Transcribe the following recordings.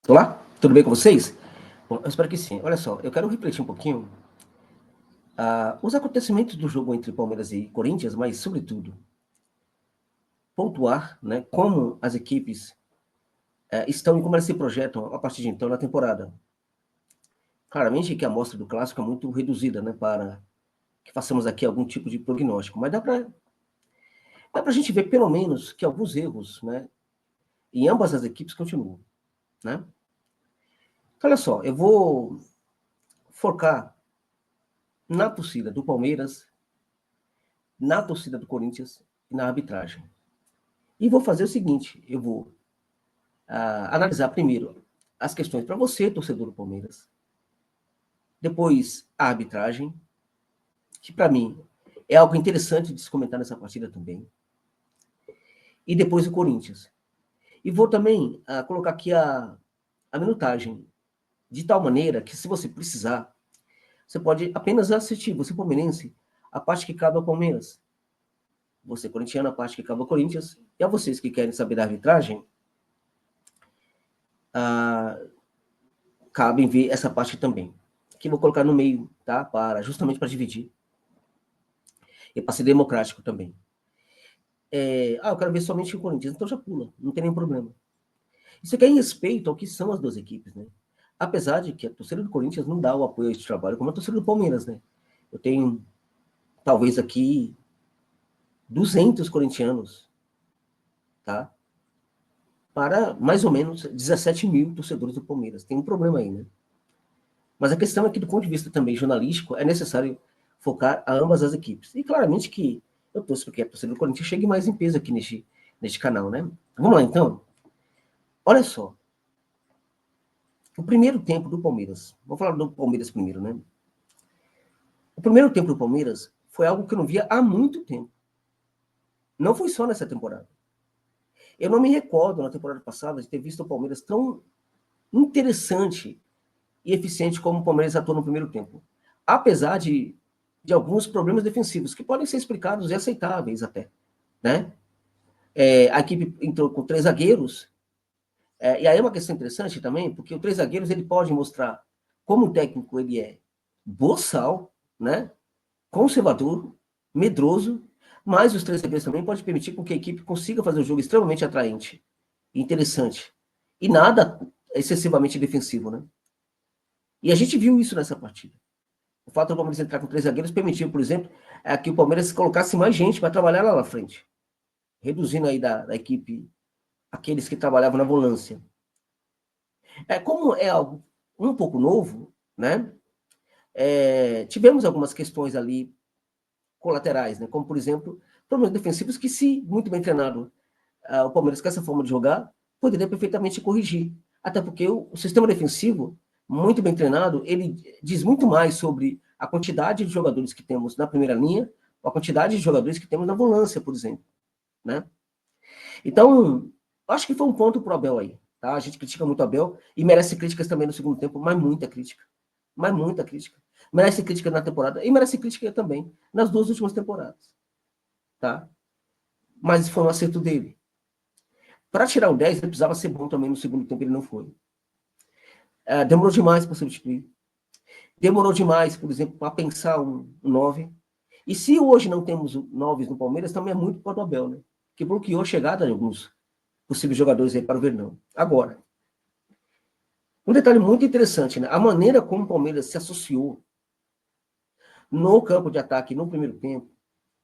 Olá, tudo bem com vocês? Bom, eu espero que sim. Olha só, eu quero refletir um pouquinho os acontecimentos do jogo entre Palmeiras e Corinthians, mas, sobretudo, pontuar, né, como as equipes estão e como elas se projetam a partir de então na temporada. Claramente que a amostra do clássico é muito reduzida, né, para que façamos aqui algum tipo de prognóstico, mas dá para a gente ver, pelo menos, que alguns erros, né, em ambas as equipes continuam, né? Então, olha só, eu vou focar na torcida do Palmeiras, na torcida do Corinthians e na arbitragem. E vou fazer o seguinte, eu vou analisar primeiro as questões para você, torcedor do Palmeiras, depois a arbitragem, que para mim é algo interessante de se comentar nessa partida também, e depois o Corinthians. E vou também colocar aqui a minutagem, de tal maneira que, se você precisar, você pode apenas assistir, você palmeirense, a parte que cabe ao Palmeiras, você corintiano, a parte que cabe ao Corinthians, e a vocês que querem saber da arbitragem, cabem ver essa parte também, que vou colocar no meio, tá? Justamente para dividir e para ser democrático também. Eu quero ver somente o Corinthians, então já pula, não tem nenhum problema. Isso aqui é em respeito ao que são as duas equipes, né? Apesar de que a torcida do Corinthians não dá o apoio a esse trabalho como a torcida do Palmeiras, né? Eu tenho, talvez aqui, 200 corintianos, tá? Para mais ou menos 17 mil torcedores do Palmeiras. Tem um problema aí, né? Mas a questão é que, do ponto de vista também jornalístico, é necessário focar a ambas as equipes. E claramente que eu torço para que a torcida do Corinthians chegue mais em peso aqui neste canal, né? Vamos lá, então. Olha só. O primeiro tempo do Palmeiras. Vou falar do Palmeiras primeiro, né? O primeiro tempo do Palmeiras foi algo que eu não via há muito tempo. Não foi só nessa temporada. Eu não me recordo, na temporada passada, de ter visto o Palmeiras tão interessante e eficiente como o Palmeiras atuou no primeiro tempo. Apesar de alguns problemas defensivos, que podem ser explicados e aceitáveis até, né? A equipe entrou com 3 zagueiros, e aí é uma questão interessante também, porque o 3 zagueiros ele pode mostrar como o técnico ele é boçal, né? Conservador, medroso, mas os 3 zagueiros também podem permitir com que a equipe consiga fazer um jogo extremamente atraente, interessante, e nada excessivamente defensivo, né? E a gente viu isso nessa partida. O fato do Palmeiras entrar com 3 zagueiros permitiu, por exemplo, que o Palmeiras colocasse mais gente para trabalhar lá na frente, reduzindo aí da equipe aqueles que trabalhavam na volância. Como é algo um pouco novo, né? Tivemos algumas questões ali colaterais, né? Como, por exemplo, problemas defensivos que, se muito bem treinado, o Palmeiras com essa forma de jogar, poderia perfeitamente corrigir. Até porque o sistema defensivo, muito bem treinado, ele diz muito mais sobre a quantidade de jogadores que temos na primeira linha, a quantidade de jogadores que temos na volância, por exemplo, né? Então, acho que foi um ponto pro Abel aí, tá? A gente critica muito o Abel e merece críticas também no segundo tempo, mas muita crítica. Mas muita crítica. Merece crítica na temporada e merece crítica também nas 2 últimas temporadas, tá? Mas foi um acerto dele. Para tirar o 10, ele precisava ser bom também no segundo tempo, ele não foi. Demorou demais para substituir. Demorou demais, por exemplo, para pensar um 9. E se hoje não temos 9 no Palmeiras, também é muito por do Abel, né? Que bloqueou a chegada de alguns possíveis jogadores aí para o Verdão. Agora, um detalhe muito interessante, né? A maneira como o Palmeiras se associou no campo de ataque no primeiro tempo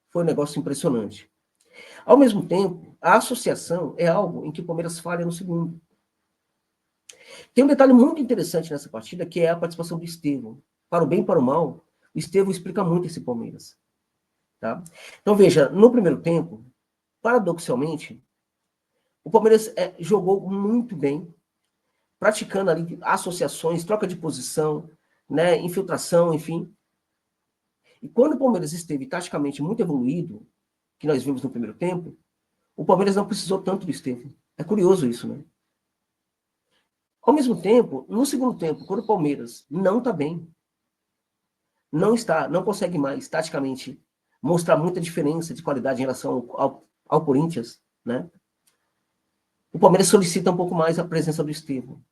foi um negócio impressionante. Ao mesmo tempo, a associação é algo em que o Palmeiras falha no segundo. Tem um detalhe muito interessante nessa partida, que é a participação do Estevão. Para o bem e para o mal, o Estevão explica muito esse Palmeiras. Tá? Então, veja, no primeiro tempo, paradoxalmente, o Palmeiras jogou muito bem, praticando ali associações, troca de posição, né, infiltração, enfim. E quando o Palmeiras esteve taticamente muito evoluído, que nós vimos no primeiro tempo, o Palmeiras não precisou tanto do Estevão. É curioso isso, né? Ao mesmo tempo, no segundo tempo, quando o Palmeiras não está bem, não consegue mais, taticamente, mostrar muita diferença de qualidade em relação ao Corinthians, né? O Palmeiras solicita um pouco mais a presença do Estevão.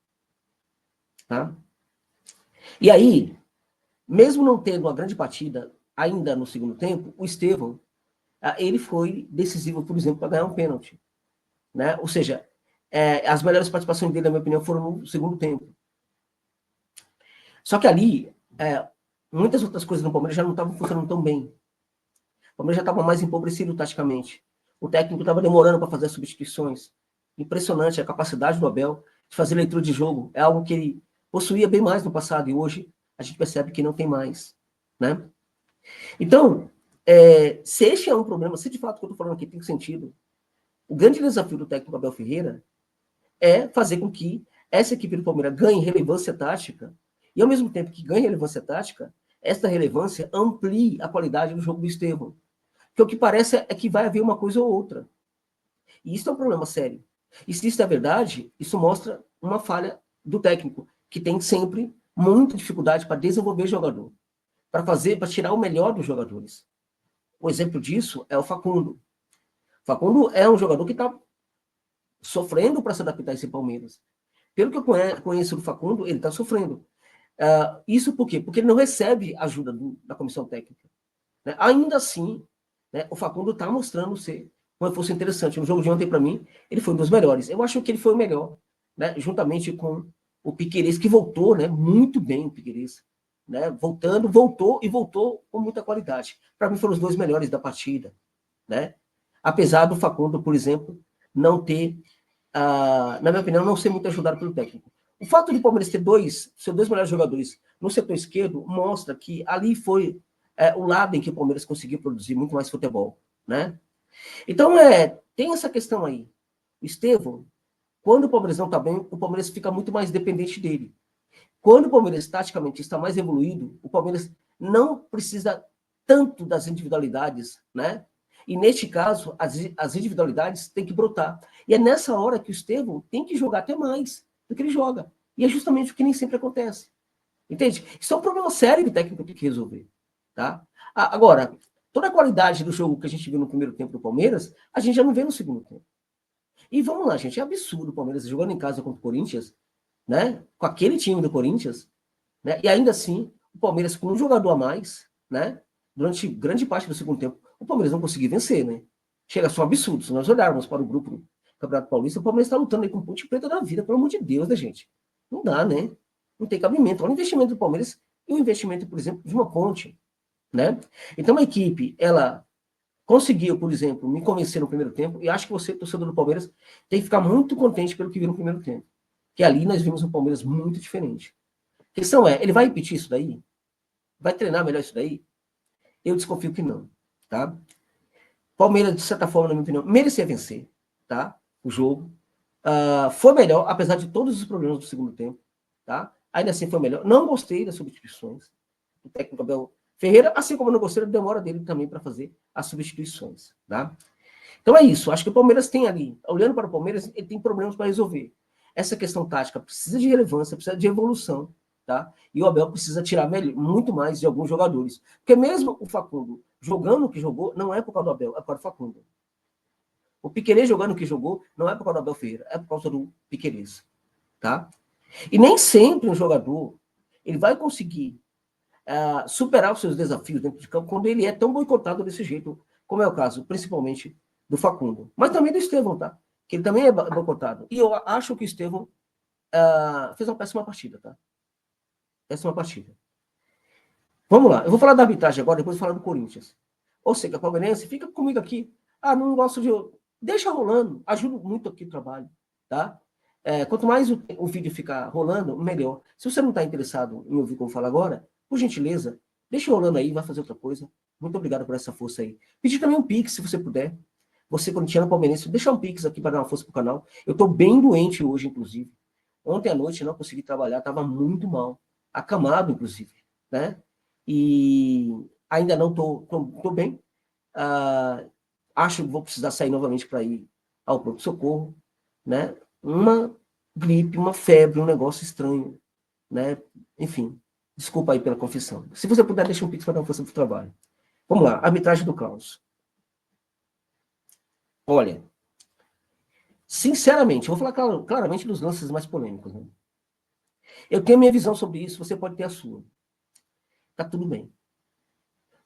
tá? E aí, mesmo não tendo uma grande partida ainda no segundo tempo, o Estevão, ele foi decisivo, por exemplo, para ganhar um pênalti, né? Ou seja, as melhores participações dele, na minha opinião, foram no segundo tempo. Só que ali, muitas outras coisas no Palmeiras já não estavam funcionando tão bem. O Palmeiras já estava mais empobrecido taticamente. O técnico estava demorando para fazer as substituições. Impressionante a capacidade do Abel de fazer leitura de jogo. É algo que ele possuía bem mais no passado e hoje a gente percebe que não tem mais, né? Então, se este é um problema, se de fato o que eu estou falando aqui tem sentido, o grande desafio do técnico Abel Ferreira é fazer com que essa equipe do Palmeiras ganhe relevância tática e, ao mesmo tempo que ganhe relevância tática, essa relevância amplie a qualidade do jogo do Estevão. Porque o que parece é que vai haver uma coisa ou outra. E isso é um problema sério. E se isso é verdade, isso mostra uma falha do técnico, que tem sempre muita dificuldade para desenvolver jogador, para tirar o melhor dos jogadores. O exemplo disso é o Facundo. O Facundo é um jogador que está sofrendo para se adaptar a esse Palmeiras. Pelo que eu conheço do Facundo, ele está sofrendo. Isso por quê? Porque ele não recebe ajuda da comissão técnica. Né? Ainda assim, né, o Facundo está mostrando ser uma força interessante. No jogo de ontem, para mim, ele foi um dos melhores. Eu acho que ele foi o melhor, né, juntamente com o Piquerez, que voltou, né, muito bem o Piquerez. Né, voltou com muita qualidade. Para mim, foram os dois melhores da partida. Né? Apesar do Facundo, por exemplo, não ter, na minha opinião, não ser muito ajudado pelo técnico. O fato de o Palmeiras ter seus dois melhores jogadores no setor esquerdo mostra que ali foi o lado em que o Palmeiras conseguiu produzir muito mais futebol, né? Então, tem essa questão aí. O Estevão, quando o Palmeiras não está bem, o Palmeiras fica muito mais dependente dele. Quando o Palmeiras taticamente está mais evoluído, o Palmeiras não precisa tanto das individualidades, né? E neste caso, as individualidades têm que brotar. E é nessa hora que o Estevão tem que jogar até mais do que ele joga. E é justamente o que nem sempre acontece. Entende? Isso é um problema sério que o técnico tem que resolver. Tá? Agora, toda a qualidade do jogo que a gente viu no primeiro tempo do Palmeiras, a gente já não vê no segundo tempo. E vamos lá, gente, é absurdo o Palmeiras jogando em casa contra o Corinthians, né? Com aquele time do Corinthians, né? E ainda assim, o Palmeiras com um jogador a mais, né? Durante grande parte do segundo tempo, o Palmeiras não conseguiu vencer, né? Chega a ser um absurdo. Se nós olharmos para o grupo do Campeonato Paulista, o Palmeiras está lutando aí com o Ponte Preta da vida, pelo amor de Deus, né, gente? Não dá, né? Não tem cabimento. Olha o investimento do Palmeiras e o investimento, por exemplo, de uma ponte, né? Então, a equipe, ela conseguiu, por exemplo, me convencer no primeiro tempo, e acho que você, torcedor do Palmeiras, tem que ficar muito contente pelo que viu no primeiro tempo. Que ali nós vimos um Palmeiras muito diferente. A questão é, ele vai repetir isso daí? Vai treinar melhor isso daí? Eu desconfio que não, tá? Palmeiras, de certa forma, na minha opinião, merecia vencer, tá? O jogo. Foi melhor, apesar de todos os problemas do segundo tempo, tá? Ainda assim foi melhor. Não gostei das substituições do técnico Abel Ferreira, assim como eu não gostei da demora dele também para fazer as substituições, tá? Então é isso. Acho que o Palmeiras tem ali, olhando para o Palmeiras, ele tem problemas para resolver. Essa questão tática precisa de relevância, precisa de evolução, tá? E o Abel precisa tirar muito mais de alguns jogadores. Porque mesmo o Facundo jogando o que jogou, não é por causa do Abel, é por causa do Facundo. O Piquerez jogando o que jogou, não é por causa do Abel Ferreira, é por causa do Piquerez, tá? E nem sempre um jogador ele vai conseguir superar os seus desafios dentro de campo quando ele é tão boicotado desse jeito, como é o caso, principalmente, do Facundo. Mas também do Estevão, tá? Que ele também é boicotado. E eu acho que o Estevão fez uma péssima partida, tá? Péssima partida. Vamos lá. Eu vou falar da arbitragem agora, depois vou falar do Corinthians. Ou seja, palmeirense, fica comigo aqui. Não gosto de... Deixa rolando. Ajuda muito aqui o trabalho, tá? Quanto mais o vídeo ficar rolando, melhor. Se você não está interessado em ouvir como fala agora, por gentileza, deixa rolando aí, vai fazer outra coisa. Muito obrigado por essa força aí. Pedir também um Pix, se você puder. Você, corintiano palmeirense, deixa um Pix aqui para dar uma força pro canal. Eu tô bem doente hoje, inclusive. Ontem à noite não consegui trabalhar, tava muito mal. Acamado, inclusive, né? E ainda não tô bem. Acho que vou precisar sair novamente para ir ao pronto-socorro, né? Uma gripe, uma febre, um negócio estranho, né? Enfim, desculpa aí pela confissão. Se você puder, deixa um pix para dar uma força pro trabalho. Vamos lá, arbitragem do Klaus. Olha, sinceramente, eu vou falar claramente dos lances mais polêmicos, né? Eu tenho a minha visão sobre isso, você pode ter a sua. Tá tudo bem.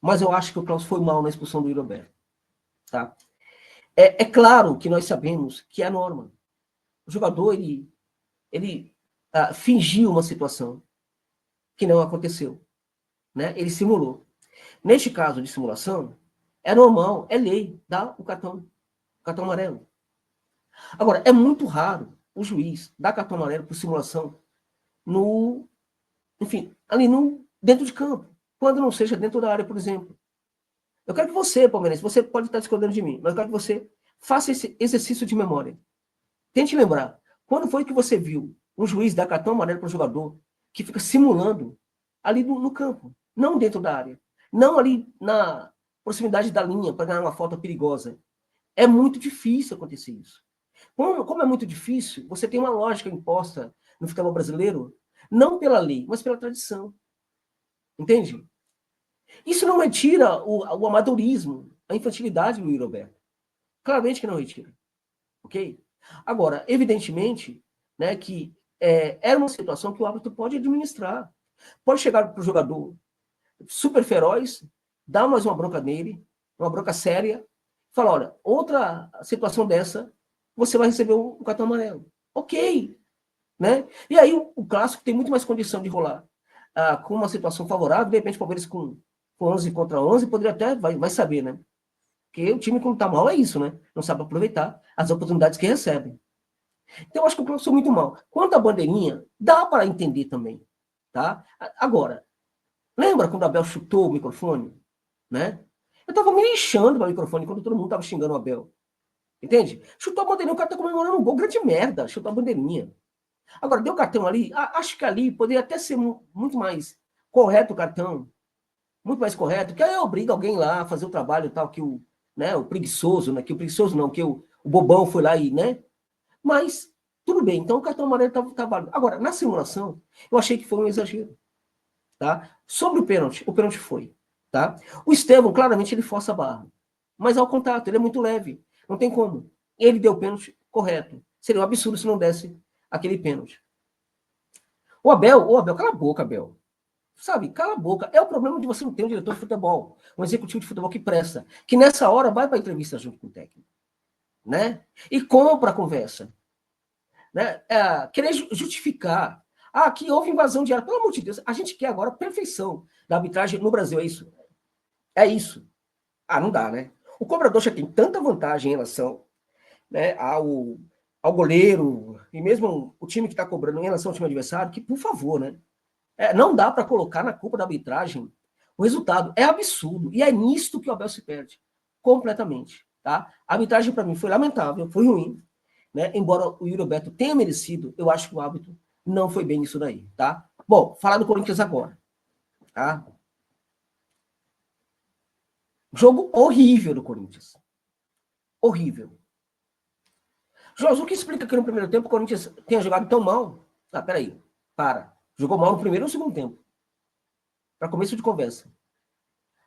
Mas eu acho que o Klaus foi mal na expulsão do Yuri Alberto. Tá? É claro que nós sabemos que é a norma. O jogador, ele fingiu uma situação que não aconteceu. Né? Ele simulou. Neste caso de simulação, é normal, é lei, dá o cartão amarelo. Agora, é muito raro o juiz dar cartão amarelo por simulação no, enfim, ali dentro de campo, quando não seja dentro da área, por exemplo. Eu quero que você, palmeirense, você pode estar discordando de mim, mas eu quero que você faça esse exercício de memória. Tente lembrar, quando foi que você viu um juiz dar cartão amarelo para o jogador que fica simulando ali no campo, não dentro da área, não ali na proximidade da linha para ganhar uma falta perigosa? É muito difícil acontecer isso. Como é muito difícil, você tem uma lógica imposta no futebol brasileiro, não pela lei, mas pela tradição. Entende? Isso não retira o amadorismo, a infantilidade do Yuri Alberto. Claramente que não retira. Ok? Agora, evidentemente, né, que era uma situação que o árbitro pode administrar. Pode chegar para o jogador super feroz, dar mais uma bronca nele, uma bronca séria, falar, olha, outra situação dessa, você vai receber um cartão amarelo. Ok. Né? E aí o clássico tem muito mais condição de rolar com uma situação favorável, de repente o Palmeiras com 11 contra 11, poderia até, vai saber, né? Porque o time quando tá mal é isso, né? Não sabe aproveitar as oportunidades que recebe. Então eu acho que o clássico foi muito mal. Quanto à bandeirinha, dá para entender também, tá? Agora, lembra quando o Abel chutou o microfone, né? Eu tava me lixando para o microfone quando todo mundo tava xingando o Abel. Entende? Chutou a bandeirinha, o cara tá comemorando um gol, grande merda, chutou a bandeirinha. Agora, deu cartão ali, acho que ali poderia até ser muito mais correto o cartão, muito mais correto, que aí obriga alguém lá a fazer o trabalho tal, que o preguiçoso, né, que o preguiçoso não, que o bobão foi lá e, né, mas tudo bem, então o cartão amarelo tá válido. Agora, na simulação, eu achei que foi um exagero, tá? Sobre o pênalti foi, tá? O Estevão, claramente, ele força a barra, mas ao contato, ele é muito leve, não tem como. Ele deu o pênalti correto. Seria um absurdo se não desse aquele pênalti. Abel, cala a boca, Abel. Sabe, cala a boca. É o problema de você não ter um diretor de futebol, um executivo de futebol que presta, que nessa hora vai para a entrevista junto com o técnico, né? E compra a conversa, né? Querer justificar. Que houve invasão de área. Pelo amor de Deus, a gente quer agora a perfeição da arbitragem no Brasil, é isso? É isso. Não dá, né? O cobrador já tem tanta vantagem em relação, né, ao goleiro e mesmo o time que está cobrando em relação ao time adversário, que, por favor, né? Não dá para colocar na culpa da arbitragem o resultado. É absurdo. E é nisto que o Abel se perde. Completamente. Tá? A arbitragem, para mim, foi lamentável, foi ruim. Né? Embora o Yuri Alberto tenha merecido, eu acho que o árbitro não foi bem nisso daí. Tá? Bom, falar do Corinthians agora. Tá? Jogo horrível do Corinthians. Horrível. Jorge, o que explica que no primeiro tempo o Corinthians tenha jogado tão mal? Peraí. Para. Jogou mal no primeiro e no segundo tempo. Para começo de conversa.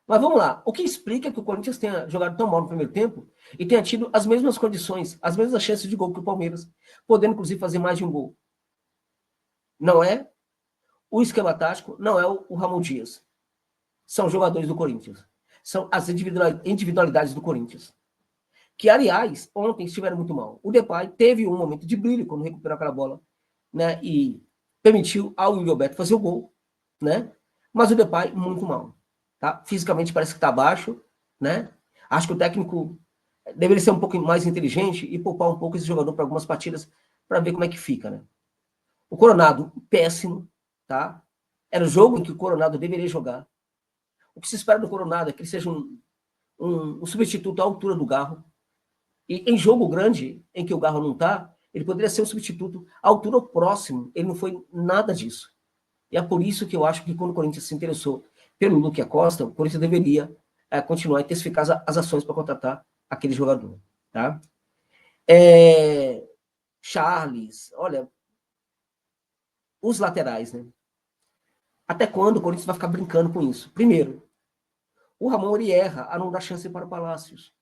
Mas vamos lá. O que explica que o Corinthians tenha jogado tão mal no primeiro tempo e tenha tido as mesmas condições, as mesmas chances de gol que o Palmeiras, podendo, inclusive, fazer mais de um gol? Não é o esquema tático, não é o Ramon Dias. São jogadores do Corinthians. São as individualidades do Corinthians. Que, aliás, ontem estiveram muito mal. O Depay teve um momento de brilho quando recuperou aquela bola, né? E permitiu ao Yuri Alberto fazer o gol, né? Mas o Depay muito mal. Tá? Fisicamente parece que está baixo, né? Acho que o técnico deveria ser um pouco mais inteligente e poupar um pouco esse jogador para algumas partidas para ver como é que fica, né? O Coronado, péssimo, tá? Era o jogo em que o Coronado deveria jogar. O que se espera do Coronado é que ele seja um substituto à altura do Garro. E em jogo grande, em que o Garro não está, ele poderia ser um substituto à altura próximo. Ele não foi nada disso. E é por isso que eu acho que quando o Corinthians se interessou pelo Luque Acosta, o Corinthians deveria continuar a intensificar as ações para contratar aquele jogador. Tá? Charles, olha, os laterais, né? Até quando o Corinthians vai ficar brincando com isso? Primeiro, o Ramon ele erra a não dar chance para o Palácios.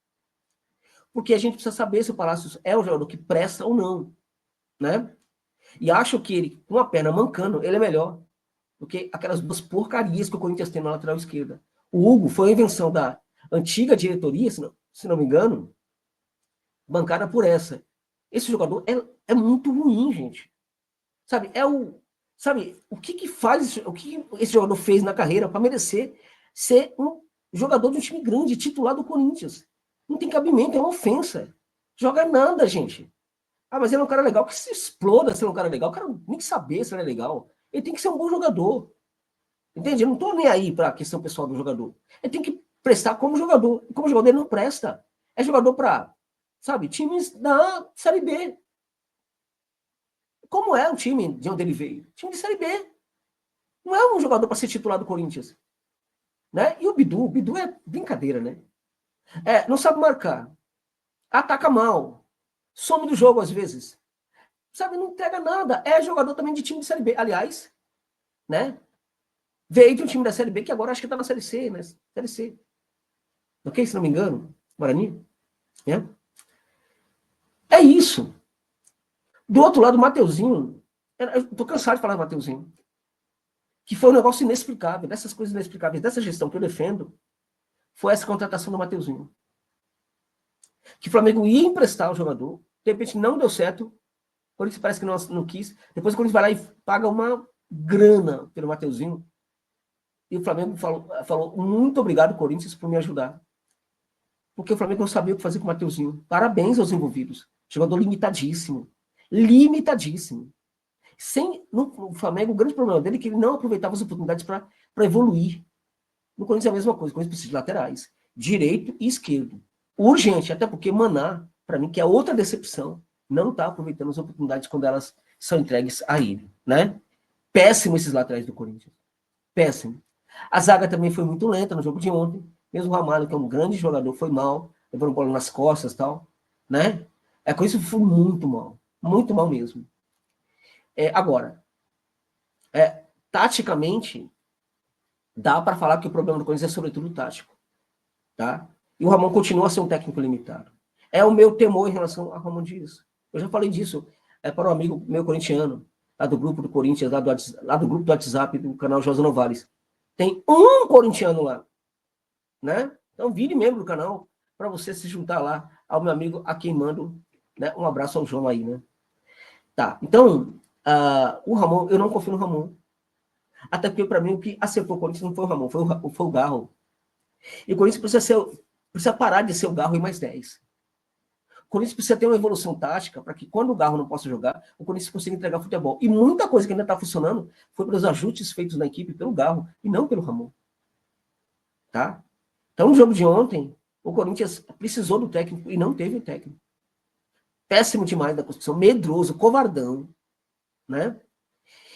Porque a gente precisa saber se o Palácios é um jogador que presta ou não. Né? E acho que ele, com a perna mancando, ele é melhor do que aquelas duas porcarias que o Corinthians tem na lateral esquerda. O Hugo foi a invenção da antiga diretoria, se não me engano, bancada por essa. Esse jogador é muito ruim, gente. Sabe, sabe, o que faz, o que esse jogador fez na carreira para merecer ser um jogador de um time grande, titular do Corinthians? Não tem cabimento, é uma ofensa. Joga nada, gente. Ah, mas ele é um cara legal, que se exploda se ele é um cara legal. O cara nem saber se ele é legal. Ele tem que ser um bom jogador. Entende? Eu não tô nem aí para a questão pessoal do jogador. Ele tem que prestar como jogador. E como jogador ele não presta. É jogador para, sabe, times da Série B. Como é o time de onde ele veio? Time de Série B. Não é um jogador para ser titular do Corinthians. Né? E o Bidu é brincadeira, né? Não sabe marcar. Ataca mal. Some do jogo às vezes. Sabe, não entrega nada. É jogador também de time de Série B. Aliás, né? Veio de um time da Série B que agora acho que está na Série C, né? Série C. Ok? Se não me engano. Guarani. É isso. Do outro lado, o Mateuzinho. Eu tô cansado de falar do Mateuzinho. Que foi um negócio inexplicável. Dessas coisas inexplicáveis, dessa gestão que eu defendo, foi essa contratação do Mateuzinho. Que o Flamengo ia emprestar o jogador, de repente não deu certo, o Corinthians parece que não quis, depois o Corinthians vai lá e paga uma grana pelo Mateuzinho, e o Flamengo falou muito obrigado, Corinthians, por me ajudar. Porque o Flamengo não sabia o que fazer com o Mateuzinho. Parabéns aos envolvidos. Jogador limitadíssimo. Limitadíssimo. No Flamengo, o grande problema dele é que ele não aproveitava as oportunidades para evoluir. No Corinthians é a mesma coisa. O Corinthians precisa de laterais. Direito e esquerdo. Urgente, até porque Maná, para mim, que é outra decepção, não está aproveitando as oportunidades quando elas são entregues a ele, né? Péssimo esses laterais do Corinthians. Péssimo. A zaga também foi muito lenta no jogo de ontem. Mesmo o Ramalho, que é um grande jogador, foi mal, levando bola nas costas e tal, né? Com isso foi muito mal mesmo. Agora, taticamente, dá para falar que o problema do Corinthians é sobretudo tático, tá? E o Ramon continua a ser um técnico limitado. É o meu temor em relação a Ramon Dias. Eu já falei disso para um amigo meu corintiano, lá do grupo do Corinthians, lá do grupo do WhatsApp do canal José Novales. Tem um corintiano lá, né? Então vire membro do canal para você se juntar lá ao meu amigo a quem mando, né? Um abraço ao João aí, né? Tá, então, o Ramon, eu não confio no Ramon. Até porque, para mim, o que acertou o Corinthians não foi o Ramon, foi o Garro. E o Corinthians precisa parar de ser o Garro e mais 10. O Corinthians precisa ter uma evolução tática para que, quando o Garro não possa jogar, o Corinthians consiga entregar futebol. E muita coisa que ainda está funcionando foi pelos ajustes feitos na equipe pelo Garro e não pelo Ramon. Tá? Então, no jogo de ontem, o Corinthians precisou do técnico e não teve o técnico. Péssimo demais da construção, medroso, covardão, né?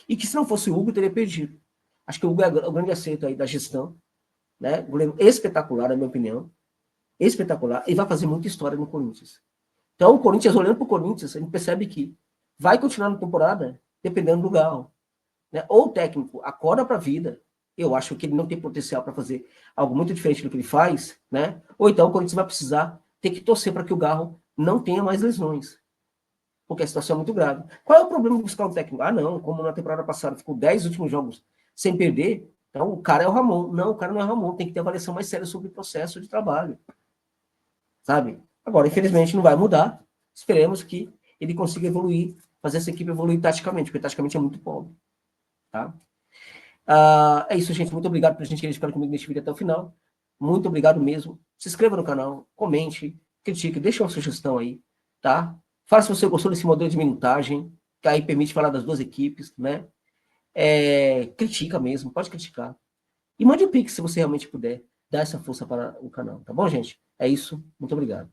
E que se não fosse o Hugo, teria perdido. Acho que o Hugo é o grande acerto aí da gestão, né? Goleiro espetacular, na minha opinião. Espetacular. E vai fazer muita história no Corinthians. Então, o Corinthians, olhando para o Corinthians, a gente percebe que vai continuar na temporada dependendo do Galo. Né? Ou o técnico acorda para a vida, eu acho que ele não tem potencial para fazer algo muito diferente do que ele faz, né? Ou então o Corinthians vai precisar ter que torcer para que o Garro não tenha mais lesões. Porque a situação é muito grave. Qual é o problema de buscar um técnico? Ah, não, como na temporada passada ficou 10 últimos jogos sem perder, então o cara é o Ramon. Não, o cara não é o Ramon, tem que ter avaliação mais séria sobre o processo de trabalho. Sabe? Agora, infelizmente, não vai mudar. Esperemos que ele consiga evoluir, fazer essa equipe evoluir taticamente, porque taticamente é muito pobre. Tá? É isso, gente. Muito obrigado por gente que ficar comigo neste vídeo até o final. Muito obrigado mesmo. Se inscreva no canal, comente, critique, deixe uma sugestão aí, tá? Fala se você gostou desse modelo de minutagem, que aí permite falar das duas equipes, né? Critica mesmo, pode criticar. E mande um pix se você realmente puder dar essa força para o canal, tá bom, gente? É isso. Muito obrigado.